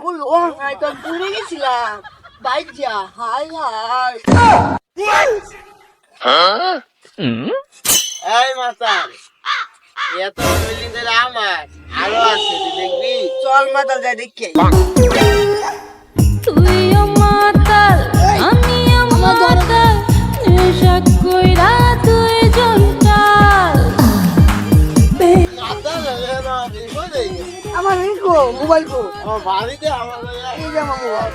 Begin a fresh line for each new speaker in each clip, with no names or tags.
কই ও হাই তো ভুলে গেছিলাম বাইক যা হাই হাই
এই মাতাল এত বিল্ডিং এর আমার আরো আছে তুই দেখবি
চল মাতাল যাই দেখি
তুইও মাতাল আমিও মাতাল নেশা কইরা তুই জন্টাল
মাতাল না দেখো দেই
আমার নিকো মোবাইল কো
আমার বাড়িতে আমার
এই যে আমার মোবাইল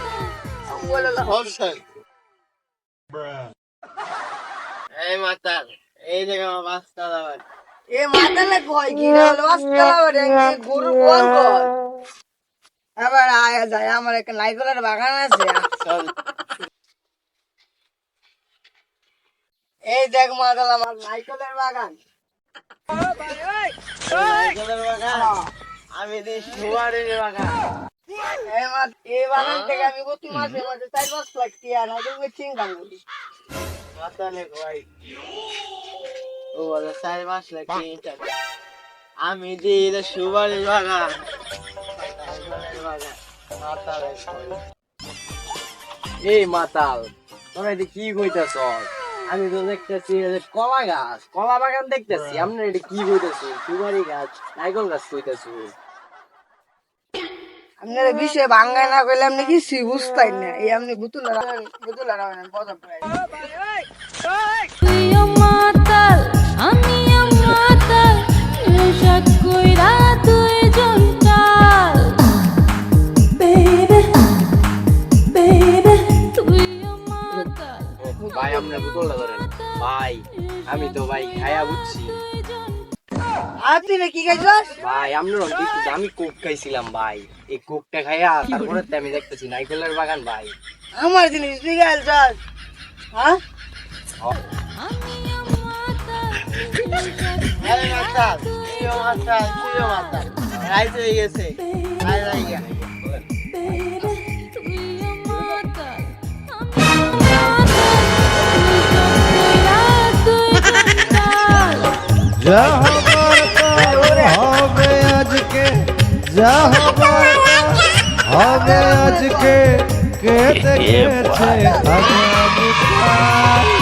মোবাইল লা
হলসেল এই মাতাল এই জায়গা আমার বাস্তা দাবার
এ মাতালে কই কি হলো আসকালা রে গরু বল কর আবার আয়া যায় আমার একটা নাইকলের বাগান আছে
চল
এই দেখ মাতাল আমার নাইকলের বাগান
নারকেলের বাগান আমি দি সুয়ারের বাগান
এই বাগান থেকে আমি প্রতি মাসে মাঝে 4-5 লাখ টিয়া না তুমি চিন্তা করি
মাতালে কই ও বলে 4 মাস লাগে আমি দি সুয়ারের বাগান নারকেলের বাগান মাতালে কই এই মাতাল তোরা এটি কি কইতাছ আমি তো দেখতেছি কলা বাগান দেখতেছি আপনার এটি কি কইতেছি সুপারি গাছ নারকেল গাছ কইতেছি
আপনারা বিষয়ে ভাঙ্গা না কইলে আপনি কিছু বুঝতাই না এই আপনি বুতুলা রাখেন কথা প্রায়
তুইও মাতাল আমিও মাতাল নেশা কইরা তুই জন্টাল বেবি বেবি তুইও মাতাল
ভাই আপনার বোতলটা ধরেন ভাই আমি তো ভাই খায়া বুঝছি
আপনি না কি খাইছস
ভাই আপনার দেখছি আমি কোক খাইছিলাম ভাই এই কোকটা খাইয়া তারপরে তো আমি দেখতেছি নারকেলের বাগান ভাই
আমার জিনিস তুই খাইছস হ্যাঁ
আমিও মাতাল
আরে মাতাল তুইও মাতাল রাইত হয়ে গেছে আই রাইগা
তুইও মাতাল
হবে আজকে কে দেখেছে আগে